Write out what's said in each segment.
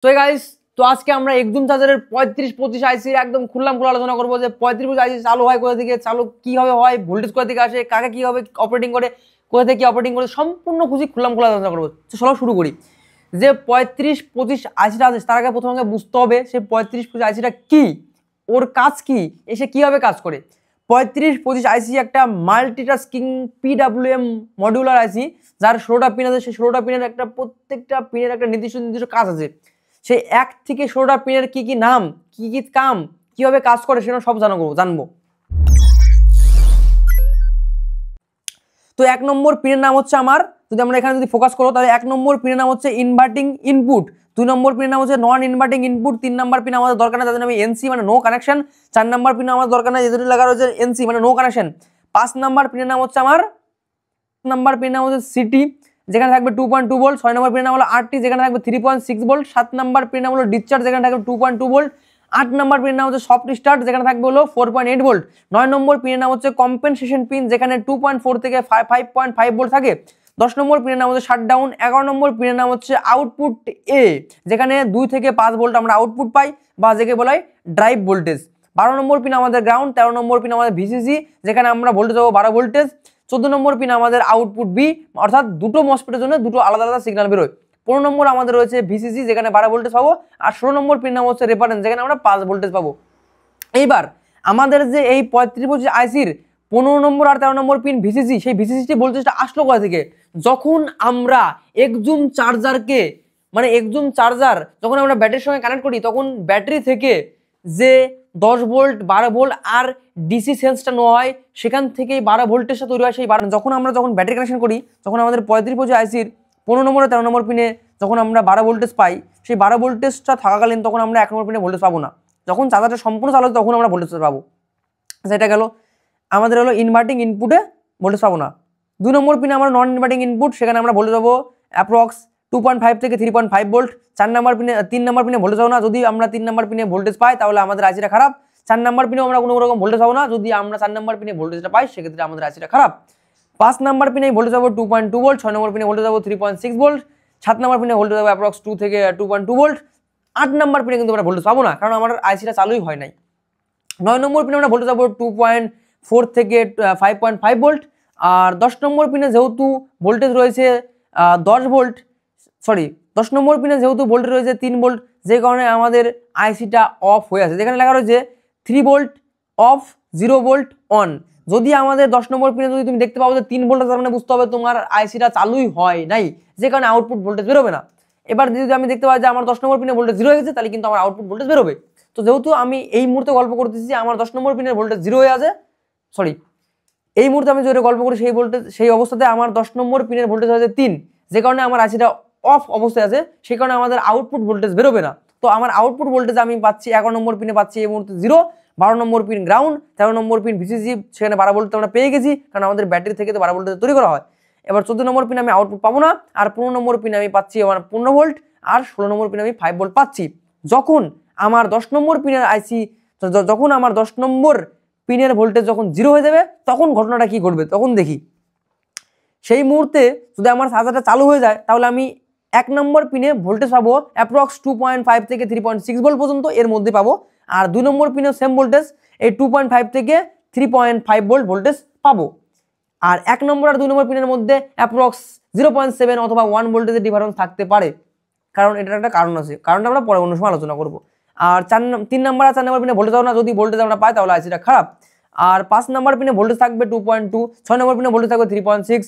তো গাইস, তো আজকে আমরা একদম চার্জারের 35-25 আইসির একদম খুললাম খোলা আলোচনা করবো যে 35-25 আইসি চালু হয় কোথা থেকে, চালু কিভাবে হয়, ভোল্টেজ কোথা থেকে আসে, কাকে কিভাবে অপারেটিং করে, কোথা থেকে অপারেটিং করে, সম্পূর্ণ খুশি খুললাম খোলা আলোচনা করবো। তো চলো শুরু করি। যে 35-25 আইসিটা আছে তার আগে প্রথমে বুঝতে হবে সেই 35-25 আইসিটা কি, ওর কাজ কি, এসে কিভাবে কাজ করে। 35-25 আইসি একটা মাল্টিটাস্কিং পিডাব্লিউএম মডিউলার আইসি, যার 16টা পিন আছে। সেই 16টা পিনের একটা প্রত্যেকটা পিনের একটা নির্দিষ্ট কাজ আছে। সেই 1 থেকে 16টা পিনের কি কি নাম, কি কি কাম, কিভাবে কাজ করে সেটা সব জানবো। তো 1 নম্বর পিনের নাম হচ্ছে আমার, যদি আমরা এখানে যদি ফোকাস করো তাহলে 1 নম্বর পিনের নাম হচ্ছে ইনভার্টিং ইনপুট, 2 নম্বর পিনের নাম হচ্ছে নন ইনভার্টিং ইনপুট, 3 নম্বর পিন আমাদের দরকার না, যাদের নামে এনসি মানে নো কানেকশন, 4 নম্বর পিন আমাদের দরকার না, যেটা লাগা রয়েছে এনসি মানে নো কানেকশন, 5 নম্বর পিনের নাম হচ্ছে আমার সিটি, যেখানে থাকবে 2.2 ভোল্ট, 6 নম্বর পিনের নাম হলো আরটি, যেখানে থাকবে 3.6 ভোল্ট, 7 নম্বর পিনের নাম হলো ডিসচার্জ, যেখানে থাকবে 2.2 ভোল্ট, 8 নম্বর পিনের নাম হচ্ছে সফট স্টার্ট, যেখানে থাকবে হলো 4.8 ভোল্ট, 9 নম্বর পিনের নাম হচ্ছে কম্পেনসেশন পিন, যেখানে 2.4 থেকে 5.5 ভোল্ট থাকে, 10 নম্বর পিনের নাম হচ্ছে শাটডাউন, 11 নম্বর পিনের নাম হচ্ছে আউটপুট এ, যেখানে 2 থেকে 5 ভোল্ট আমরা আউটপুট পাই বা যেকে বলা হয় ড্রাইভ ভোল্টেজ, 12 নম্বর পিন আমাদের গ্রাউন্ড, 13 নম্বর পিন আমাদের ভিসিসি, যেখানে আমরা ভোল্টেজ পাবো 12 ভোল্টেজ, 14 নম্বর পিন আমাদের আউটপুট বি, অর্থাৎ দুটো মসফেটের জন্য দুটো আলাদা আলাদা সিগন্যাল বেরোয়, 15 নম্বর আমাদের রয়েছে ভিসিসি, যেখানে 12 ভোল্টেজ পাবো, আর 16 নম্বর পিন নাম হচ্ছে রেফারেন্স, যেখানে আমরা 5 ভোল্টেজ পাবো। এইবার আমাদের যে এই 35-25 আইসির 15 নম্বর আর 13 নম্বর পিন ভিসিসি, সেই ভিসিসি ভোল্টেজটা আসলো কোথা থেকে? যখন আমরা একজুম চার্জারকে মানে একজুম চার্জার যখন আমরা ব্যাটারির সঙ্গে কানেক্ট করি, তখন ব্যাটারি থেকে যে 10 ভোল্ট 12 ভোল্ট আর ডিসি সেন্সটা নেওয়া হয়, সেখান থেকেই 12 ভোল্টেজটা তৈরি হয়। সেই যখন ব্যাটারি কানেকশন করি, তখন আমাদের 35-25 আইসির 15 নম্বর 13 নম্বর পিনে যখন আমরা 12 ভোল্টেজ পাই, সেই 12 ভোল্টেজটা থাকাকালীন তখন আমরা 1 নম্বর পিনে ভোল্টেজ পাবো না। যখন চার্জারটা সম্পূর্ণ চালু হয় তখন আমরা ভোল্টেজ পাবো। সেটা গেল আমাদের হলো ইনভার্টিং ইনপুটে ভোল্টেজ পাবো না। 2 নম্বর পিনে আমরা নন ইনভার্টিং ইনপুট, সেখানে আমরা ভোল্টেজ পাবো অ্যাপ্রক্স 2.5 থেকে 3.5 ভোল্ট। 3 নম্বর পিনে ভোল্টেজ পাবো না। যদি আমরা 3 নম্বর পিনে ভোল্টেজ পাই তাহলে আমাদের আইসিটা খারাপ। 4 নম্বর পিনেও আমরা কোনো রকম ভোল্টেজ পাবো না। যদি আমরা 4 নম্বর পিনে ভোল্টেজটা পাই সেক্ষেত্রে আমাদের আইসিটা খারাপ। 5 নম্বর পিনে ভোল্টেজ পাবো 2.2 ভোল্ট, 6 নম্বর পিনে ভোল্টেজ পাবো 3.6 ভোল্ট, 7 নম্বর পিনে ভোল্টেজ পাবো অ্যাপ্রক্স 2 থেকে 2.2 ভোল্ট। 8 নম্বর পিনে কিন্তু আমরা ভোল্টেজ পাবো না, কারণ আমার আইসিটা চালুই হয় নাই। 9 নম্বর পিনে আমরা ভোল্টেজ পাবো 2.4 থেকে 5.5 ভোল্ট। আর 10 নম্বর পিনে যেহেতু ভোল্টেজ রয়েছে 10 নম্বর পিনে যেহেতু ভোল্টেজ রয়েছে 3 ভোল্ট, যে কারণে আমাদের আইসিটা অফ হয়ে আছে, যেখানে লেখা রয়েছে 3 ভোল্ট অফ, 0 ভোল্ট অন। যদি আমাদের 10 নম্বর পিনে যদি তুমি দেখতে পাবো যে 3 ভোল্ট, তার মানে বুঝতে হবে তোমার আইসিটা চালুই হয় নাই, যে কারণে আউটপুট ভোল্টেজ বেরোবে না। এবার যদি আমি দেখতে পাই যে আমার 10 নম্বর পিনে ভোল্টেজ 0 হয়ে গেছে, তাহলে কিন্তু আমার আউটপুট ভোল্টেজ বেরোবে। তো যেহেতু আমি এই মুহূর্তে গল্প করতেছি আমার 10 নম্বর পিনের ভোল্টেজ 0 হয়ে আছে, এই মুহূর্তে আমি যেটা গল্প করি সেই অবস্থাতে আমার 10 নম্বর পিনের ভোল্টেজ হয়েছে 3, যে কারণে আমার আইসিটা অফ অবস্থায় আছে, সেই কারণে আমাদের আউটপুট ভোল্টেজ বেরোবে না। তো আমার আউটপুট ভোল্টেজ আমি পাচ্ছি 11 নম্বর পিনে পাচ্ছি এই মুহূর্তে 0, 12 নম্বর পিন গ্রাউন্ড, 13 নম্বর পিন ভিসিসি, সেখানে 12 ভোল্ট আমরা পেয়ে গেছি, কারণ আমাদের ব্যাটারি থেকে তো 12 ভোল্টেজ তৈরি করা হয়। এবার 14 নম্বর পিন আমি আউটপুট পাবো না, আর 15 নম্বর পিন আমি পাচ্ছি আমার 15 ভোল্ট, আর 16 নম্বর পিন আমি 5 ভোল্ট পাচ্ছি। যখন আমার 10 নম্বর পিনের যখন আমার 10 নম্বর পিনের ভোল্টেজ যখন 0 হয়ে যাবে, তখন ঘটনাটা কি ঘটবে তখন দেখি। সেই মুহূর্তে যদি আমার চার্জারটা চালু হয়ে যায়, তাহলে আমি 1 নম্বর পিনে ভোল্টেজ পাবো অ্যাপ্রক্স 2.5 থেকে 3.6 ভোল্ট পর্যন্ত, এর মধ্যে পাবো। আর 2 নম্বর পিনে সেম ভোল্টেজ, এই 2.5 থেকে 3.5 ভোল্ট ভোল্টেজ পাবো। আর 1 নম্বর আর 2 নম্বর পিনের মধ্যে অ্যাপ্রক্স 0.7 অথবা 1 ভোল্টেজের ডিফারেন্স থাকতে পারে, কারণ এটার একটা কারণ আছে, কারণটা আমরা পরে অন্য সময় আলোচনা করবো। আর 3 নম্বর আর 4 নম্বর পিনে ভোল্টেজ পাবো না, যদি ভোল্টেজ আমরা পাই তাহলে আইসিটা খারাপ। আর 5 নম্বর পিনে ভোল্টেজ থাকবে 2.2, 6 নম্বর পিনে ভোল্টেজ থাকবে 3.6,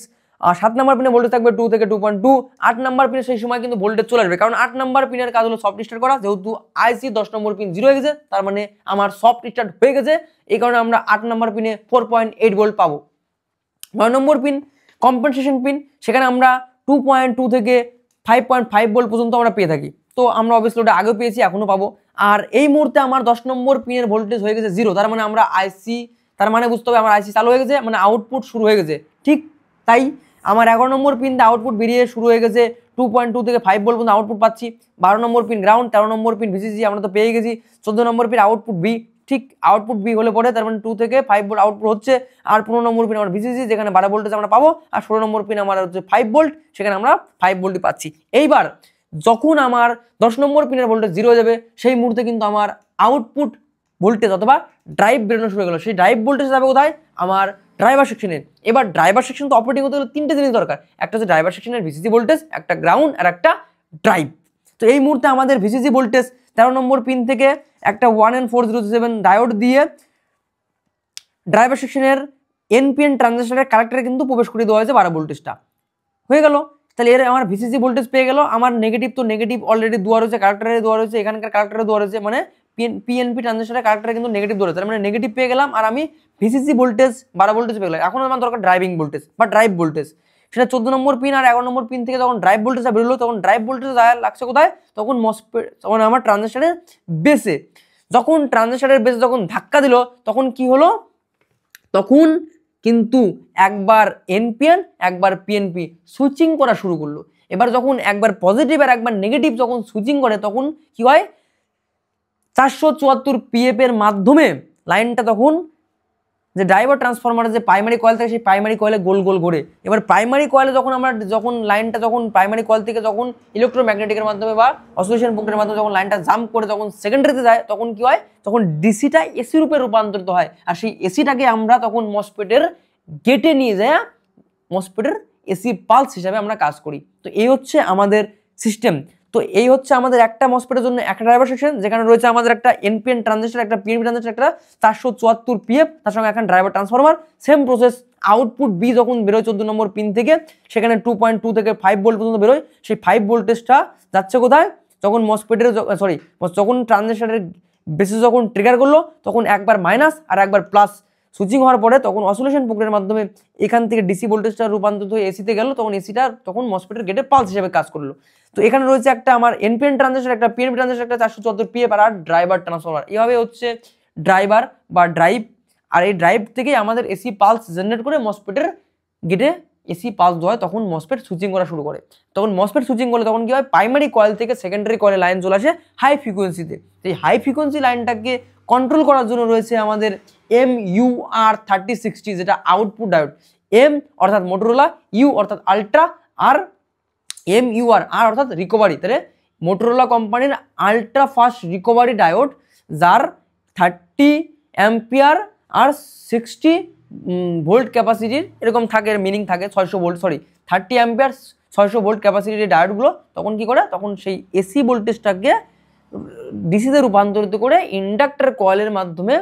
আর 7 নম্বর পিনে ভোল্টেজ থাকবে 2 থেকে 2.2, 8 নম্বর পিনে সেই সময় কিন্তু ভোল্টেজ চলে আসবে, কারণ 8 নম্বর পিনের কাজ হলো সফট স্টার্ট করা। যেহেতু আইসি 10 নম্বর পিন 0 হয়ে গেছে, তার মানে আমার সফট স্টার্ট হয়ে গেছে, এই কারণে আমরা 8 নম্বর পিনে 4.8 ভোল্ট পাবো। 9 নম্বর পিন কম্পেনসেশন পিন, সেখানে আমরা 2.2 থেকে 5.5 ভোল্ট পর্যন্ত আমরা পেয়ে থাকি। তো আমরা অবভিয়াসলি ওটা আগেও পেয়েছি, এখনো পাবো। আর এই মুহূর্তে আমার 10 নম্বর পিনের ভোল্টেজ হয়ে গেছে 0, তার মানে আমরা আইসি, তার মানে বুঝতে হবে আমার আইসি চালু হয়ে গেছে, মানে আউটপুট শুরু হয়ে গেছে। ঠিক তাই আমার 11 নম্বর পিন দিয়ে আউটপুট বেরিয়ে শুরু হয়ে গেছে 2.2 থেকে 5 ভোল্ট পর্যন্ত আউটপুট পাচ্ছি। 12 নম্বর পিন গ্রাউন্ড, 13 নম্বর পিন ভিসিসি আমরা তো পেয়ে গেছি। 14 নম্বর পিন আউটপুট বি, ঠিক আউটপুট বি হলে পরে তার মানে 2 থেকে 5 ভোল্ট আউটপুট হচ্ছে। আর 15 নম্বর পিন আমার ভিসিসি, যেখানে 12 ভোল্টেজ আমরা পাবো। আর 16 নম্বর পিন আমার হচ্ছে 5 ভোল্ট, সেখানে আমরা 5 ভোল্টই পাচ্ছি। এইবার যখন আমার 10 নম্বর পিনের ভোল্টেজ 0 হয়ে যাবে সেই মুহূর্তে কিন্তু আমার আউটপুট ভোল্টেজ অথবা ড্রাইভ বেরোনো শুরু হয়ে গেল। সেই ড্রাইভ ভোল্টেজ যাবে কোথায়? আমার ড্রাইভার সেকশনে। এবার ড্রাইভার সেকশন তো অপারেটিং হতে গেলে 3টে জিনিস দরকার, একটা হচ্ছে ড্রাইভার সেকশনের ভিসিসি ভোল্টেজ, একটা গ্রাউন্ড আর একটা ড্রাইভ। তো এই মুহূর্তে আমাদের ভিসিসি ভোল্টেজ 13 নম্বর পিন থেকে একটা 1N4007 ডায়োড দিয়ে ড্রাইভার সেকশনের এনপিএন ট্রানজিস্টরের কালেক্টরে কিন্তু প্রবেশ করে দেওয়া হয়েছে 12 ভোল্টেজটা হয়ে গেল। তাহলে এর আমার ভিসিসি ভোল্টেজ পেয়ে গেল। আমার নেগেটিভ তো নেগেটিভ অলরেডি দেওয়া রয়েছে, কালেক্টরে দেওয়া রয়েছে, এখানকার কালেক্টরে দেওয়া রয়েছে, মানে পিএনপি ট্রানজিস্টরের কালেক্টরে কিন্তু নেগেটিভ দেওয়া রয়েছে, মানে নেগেটিভ পেয়ে গেলাম আর আমি ভিসিসি ভোল্টেজ 12 ভোল্টেজ পেয়ে গেলাম। এখন আমার দরকার ড্রাইভিং ভোল্টেজ বা ড্রাইভ ভোল্টেজ। সেটা 14 নম্বর পিন আর 11 নম্বর পিন থেকে যখন ড্রাইভ ভোল্টেজটা বেরোলো তখন ড্রাইভ ভোল্টেজ লাগছে কোথায়? তখন তখন আমার ট্রানজিস্টরের বেসে। যখন ট্রানজিস্টরের বেসে যখন ধাক্কা দিল তখন কি হলো? তখন কিন্তু একবার এনপিএন একবার পিএনপি সুইচিং করা শুরু করলো। এবার যখন একবার পজিটিভ আর একবার নেগেটিভ যখন সুইচিং করে তখন কি হয়? 474 পিএফ এর মাধ্যমে লাইনটা তখন যে ড্রাইভার ট্রান্সফরমারের যে প্রাইমারি কয়েল থাকে সেই প্রাইমারি কয়েলে গোল গোল ঘোরে। এবার প্রাইমারি কয়েলে যখন লাইনটা যখন প্রাইমারি কয়েল থেকে যখন ইলেকট্রোম্যাগনেটিকের মাধ্যমে বা অসিলেশন প্রক্রিয়ার মাধ্যমে যখন লাইনটা জাম্প করে যখন সেকেন্ডারিতে যায় তখন কি হয়? তখন ডিসিটা এসি রূপে রূপান্তরিত হয়। আর সেই এসিটাকে আমরা তখন মসফেটের গেটে নিয়ে যায় মসফেটের এসি পালস হিসাবে আমরা কাজ করি। তো এই হচ্ছে আমাদের সিস্টেম। তো এই হচ্ছে আমাদের একটা মসফেটের জন্য একটা ড্রাইভার সেকশন, যেখানে রয়েছে আমাদের একটা এনপিএন ট্রানজিস্টর, একটা পিএনপি ট্রানজিস্টর, একটা 474 পিএফ, তার সঙ্গে একটা driver transformer. Same process. Output বি যখন বেরোয় 14 নম্বর পিন থেকে, সেখানে 2.2 থেকে 5 ভোল্ট পর্যন্ত বেরোয়। সেই 5 ভোল্টেজটা যাচ্ছে কোথায়? যখন মসফেটের যখন ট্রানজিস্টরের বেসিস যখন ট্রিগার করলো তখন একবার মাইনাস আর একবার প্লাস সুইচিং হওয়ার পরে তখন অসিলেশন প্রক্রিয়ার মাধ্যমে এখান থেকে ডিসি ভোল্টেজটা রূপান্তরিত হয়ে এসিতে গেল, তখন এসিটা তখন মসফেটের গেটে পালস হিসেবে কাজ করলো। তো এখানে রয়েছে একটা আমার এনপিএন ট্রানজিস্টর, একটা পিএনপি ট্রানজিস্টর, একটা 474 পিএফ আর ড্রাইভার ট্রান্সফরমার। এইভাবে হচ্ছে ড্রাইভার বা ড্রাইভ। আর এই ড্রাইভ থেকেই আমাদের এসি পালস জেনারেট করে মসফেটের গেটে এসি পালস দেওয়া হয়, তখন মসফেট সুইচিং করা শুরু করে। তখন মসফেট সুইচিং করলে তখন কি হয়? প্রাইমারি কয়েল থেকে সেকেন্ডারি কয়েলে লাইন চলে আসে হাই ফ্রিকোয়েন্সিতে। এই হাই ফ্রিকোয়েন্সি লাইনটাকে কন্ট্রোল করার জন্য রয়েছে আমাদের MUR3060, যেটা আউটপুট ডায়োড। এম অর্থাৎ মোটরোলা, ইউ অর্থাৎ আলট্রা, আর MUR আর অর্থাৎ রিকভারি। তাহলে মোটরোলা কোম্পানির আলট্রা ফাস্ট রিকভারি ডায়োড, যার 30 অ্যাম্পিয়ার আর 60 ভোল্ট ক্যাপাসিটির এরকম থাকে, মিনিং থাকে 600 ভোল্ট, 30 অ্যাম্পিয়ার 600 ভোল্ট ক্যাপাসিটির ডায়োডগুলো তখন কি করে? তখন সেই এসি ভোল্টেজটাকে ডিসিতে রূপান্তরিত করে ইন্ডাক্টর কয়েলের মাধ্যমে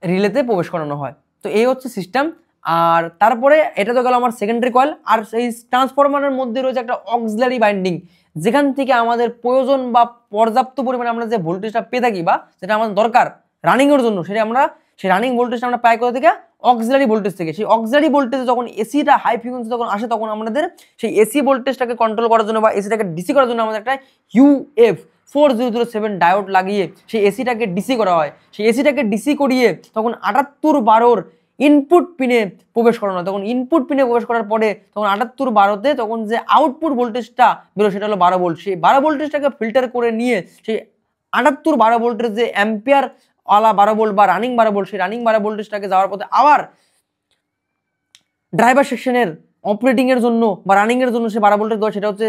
রিলেতে প্রবেশ করানো হয়। তো এই হচ্ছে সিস্টেম। আর তারপরে এটা তো গেল আমার সেকেন্ডারি কয়েল। আর সেই ট্রান্সফরমারের মধ্যে রয়েছে একটা অক্সিলারি বাইন্ডিং, যেখান থেকে আমাদের প্রয়োজন বা পর্যাপ্ত পরিমাণে আমরা যে ভোল্টেজটা পেয়ে থাকি বা যেটা আমাদের দরকার রানিংয়ের জন্য, সেটা আমরা সেই রানিং ভোল্টেজটা আমরা পাই কোথা থেকে? অক্সিলারি ভোল্টেজ থেকে। সেই অক্সিলারি ভোল্টেজে যখন এসিটা হাই ফ্রিকোয়েন্সি যখন আসে তখন আমাদের সেই এসি ভোল্টেজটাকে কন্ট্রোল করার জন্য বা এসিটাকে ডিসি করার জন্য আমাদের একটা UF4007 ডায়োড লাগিয়ে সেই এসিটাকে ডিসি করা হয়। সেই এসিটাকে ডিসি করিয়ে তখন 7812 ইনপুট পিনে প্রবেশ করানো হয়। তখন ইনপুট পিনে প্রবেশ করার পরে তখন 7812-তে তখন যে আউটপুট ভোল্টেজটা বেরো সেটা হলো 12 ভোল্ট। সেই 12 ভোল্টেজটাকে ফিল্টার করে নিয়ে সেই 7812 ভোল্টের যে অ্যাম্পিয়ার ওয়ালা 12 ভোল্ট বা রানিং 12 ভোল্ট, সেই রানিং 12 ভোল্টেজটাকে যাওয়ার পথে আবার ড্রাইভার সেকশনের অপারেটিং এর জন্য বা রানিং এর জন্য সে 12 ভোল্টের দেওয়া, সেটা হচ্ছে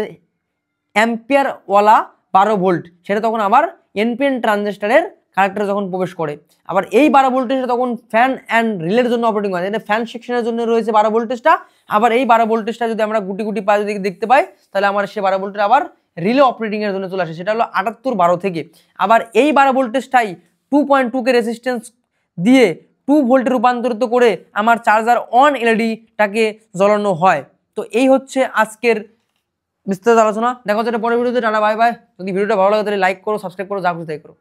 অ্যাম্পিয়ার ওয়ালা 12 ভোল্ট। সেটা তখন আবার এনপিএন ট্রানজিস্টরের কানেক্টরে যখন প্রবেশ করে, আবার এই 12 ভোল্টেজটা তখন ফ্যান অ্যান্ড রিলের জন্য অপারেটিং হয়। এটা ফ্যান সেকশনের জন্য রয়েছে 12 ভোল্টেজটা। আবার এই 12 ভোল্টেজটা যদি আমরা গুটি গুটি পায়ে যদি দেখতে পাই তাহলে আমার সে 12 ভোল্টের আবার রিলে অপারেটিং এর জন্য চলে আসে, সেটা হলো 7812 থেকে। আবার এই 12 ভোল্টেজটাই 2.2 কে রেজিস্ট্যান্স দিয়ে 2 ভোল্টে রূপান্তরিত করে আমার চার্জার অন এলইডিটাকে জ্বালানো হয়। তো এই হচ্ছে আজকের বিস্তারিত আলোচনা। দেখা হচ্ছে পরের ভিডিওতে। Tata, bye bye. যদি ভিডিওটা ভালো লাগে তাহলে লাইক করো, সাবস্ক্রাইব করো, যা খুশি তাই করো।